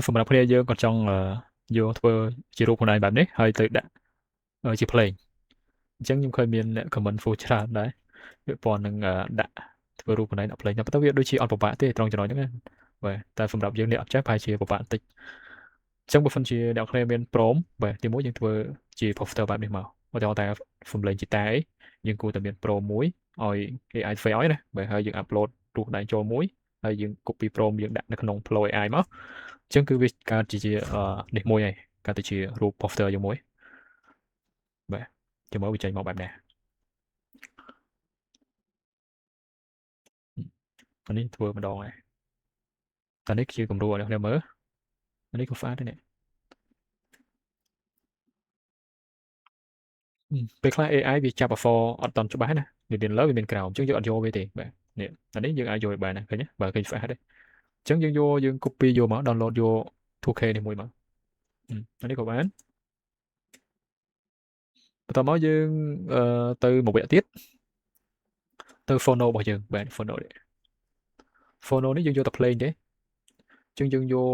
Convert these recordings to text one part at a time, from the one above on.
សម្រាប់គ្នាយើងក៏ចង់យកធ្វើជារូបខ្លួនឯងបែបនេះហើយទៅដាក់ជា play អញ្ចឹងខ្ញុំឃើញមានអ្នក comment full ច្រើនដែរវាពណ៌នឹងដាក់ធ្វើរូបខ្លួនឯងដាក់ play តែប៉ុន្តែវាដូចជាអត់ពិបាកទេត្រង់ចំណុចហ្នឹងណាបាទតែសម្រាប់យើងនេះអត់ចេះប្រហែលជាពិបាកបន្តិចអញ្ចឹងបើសិនជាអ្នកគ្នាមានព្រមបាទទីមួយយើងធ្វើជា poster បែបនេះមកឧទាហរណ៍តែសំឡេងជីតាអីយើងគួរតែមាន pro មួយឲ្យគេអាចធ្វើឲ្យណាបាទហើយយើង upload រូបខ្លួនឯងចូលមួយហើយយើង copy pro យើងដាក់នៅក្នុង flow AI មកអញ្ចឹងគឺវាកើតជានេះមួយហើយកើតទៅជារូប poster យើងមួយបាទចាំមើលវាចេញមកបែបណាអានេះធ្វើម្ដងហើយតែនេះជាគំរូឲ្យអ្នកមើលអានេះក៏ស្អាតដែរនេះពេលខ្លះ AI វាចាប់ before អត់តន់ច្បាស់ណាវាមានលើវាមានក្រោមអញ្ចឹងយើងអត់យកវាទេបាទនេះអានេះយើងអាចយកបានណាឃើញទេបើឃើញស្អាតទេអញ្ចឹងយើង copy យកមក download យក 2K នេះមួយមកអានេះក៏បានបន្តមកយើងទៅមួយវគ្គទៀតទៅ phono របស់យើងបាទ phono នេះ phono នេះយើងយកតែ plain ទេអញ្ចឹងយើងយក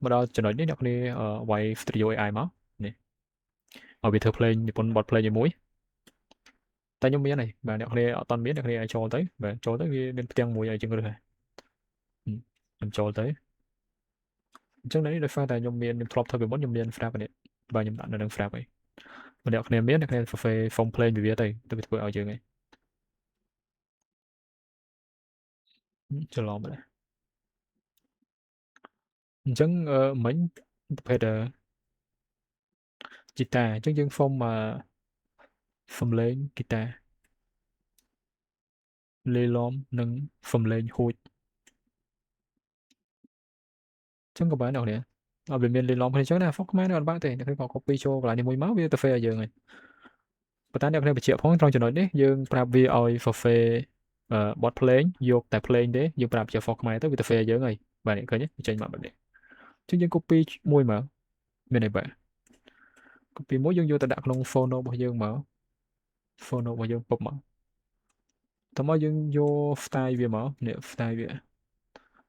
មកដល់ចំណុចនេះអ្នកគ្នាវាយ Studio AI មកនេះឲ្យវាធ្វើ play និពន្ធបទ play ជាមួយតែខ្ញុំមានហើយបាទអ្នកគ្នាអត់តន់មានអ្នកគ្នាអាចចូលទៅបាទចូលទៅវាមានផ្ទាំងមួយឲ្យជាងរើសហើយខ្ញុំចូលទៅអញ្ចឹងនេះដោយសារតែខ្ញុំមានខ្ញុំធ្លាប់ធ្វើពីមុនខ្ញុំមាន Frap នេះបាទខ្ញុំដាក់នៅនឹង Frap ហើយបើអ្នកគ្នាមានអ្នកគ្នា form play ពីវាទៅវាធ្វើឲ្យយើងហើយច្រឡំបាត់អញ្ចឹងមិញប្រភេទជីតាអញ្ចឹងយើង form សំឡេងហ្គីតាលេឡំនិងសំឡេងហួចអញ្ចឹងក៏បានដែរអ្នកអត់វាមានលេឡំគ្នាអញ្ចឹងណា Fox ខ្មែរនៅអត់បាក់ទេអ្នកគ្នាក៏ copy ចូលកន្លែងនេះមួយមកវាទៅ fair ឲ្យយើងហើយប៉ុន្តែអ្នកគ្នាបញ្ជាក់ផងត្រង់ចំណុចនេះយើងប្រាប់វាឲ្យ forfeit បទភ្លេងយកតែភ្លេងទេយើងប្រាប់ជា Fox ខ្មែរទៅវាទៅ fair យើងហើយបាទនេះឃើញទេចេញមកបែបនេះអញ្ចឹងយើង copy មួយមកមានអីបាទ copy មួយយើងយកទៅដាក់ក្នុង phono របស់យើងមក phono របស់យើងពុបមកតោះមកយើងយក style វាមកនេះ style វា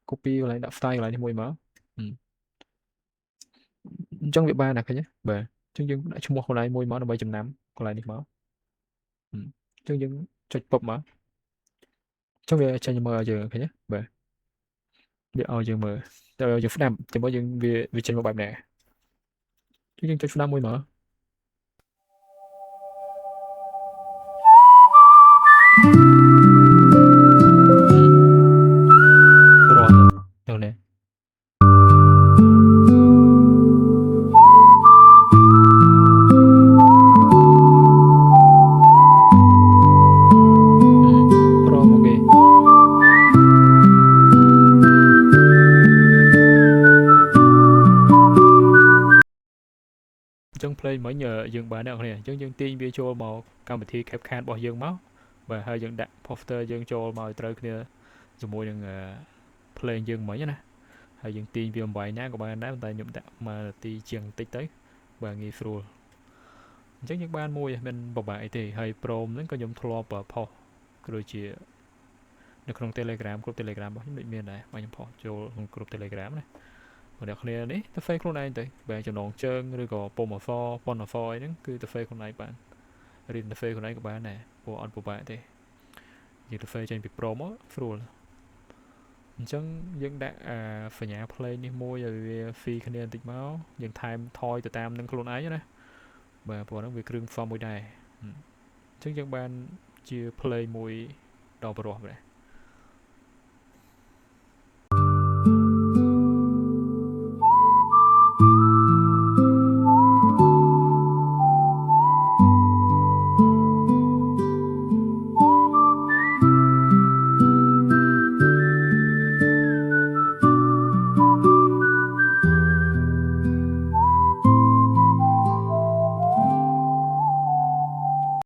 copy កន្លែងដាក់ style កន្លែងនេះមួយមកអញ្ចឹងវាបានណាឃើញទេបាទអញ្ចឹងយើងដាក់ឈ្មោះកន្លែងមួយមកដើម្បីចំណាំកន្លែងនេះមកអញ្ចឹងយើងចុចពុបមកអញ្ចឹងវាចេញមើលឲ្យយើងឃើញទេបាទវាឲ្យយើងមើលតែឲ្យយើងស្ដាប់ចាំមើលយើងវាចេញមកបែបណាអញ្ចឹងយើងចុចស្ដាប់មួយមករត់ទៅនេះប្រមកគេអញ្ចឹង play មិញយើងបានអ្នកគ្នាអញ្ចឹងយើងទាញវាចូលមកកម្មវិធី CapCut របស់យើងមកបាទហើយយើងដាក់ poster យើងចូលមកឲ្យត្រូវគ្នាជាមួយនឹង play យើងមិញណាហើយយើងទាញវាបំបីណាក៏បានដែរតែខ្ញុំដាក់1នាទីជាងបន្តិចទៅបាទងាយស្រួលអញ្ចឹងយើងបានមួយមិនពិបាកអីទេហើយ Chrome ហ្នឹងក៏ខ្ញុំធ្លាប់ផុសក៏ដូចជានៅក្នុង Telegram គ្រប់ Telegram របស់ខ្ញុំដូចមានដែរបាទខ្ញុំផុសចូលក្នុងគ្រប់ Telegram ណាបងប្អូនគ្នានេះទៅ face ខ្លួនឯងទៅបែរចំណងជើងឬក៏ពុំអសប៉ុនអសអីហ្នឹងគឺទៅ face ខ្លួនឯងបានរៀនទៅ face ខ្លួនឯងក៏បានដែរព្រោះអត់ពិបាកទេយើងទៅ face ចេញពី Pro មកស្រួលអញ្ចឹងយើងដាក់សញ្ញា play នេះមួយឲ្យវា free គ្នាបន្តិចមកយើងថែមថយទៅតាមនឹងខ្លួនឯងណាបាទព្រោះហ្នឹងវាគ្រឿងផ្សំមួយដែរអញ្ចឹងយើងបានជា play មួយដ៏បរិសុទ្ធដែរ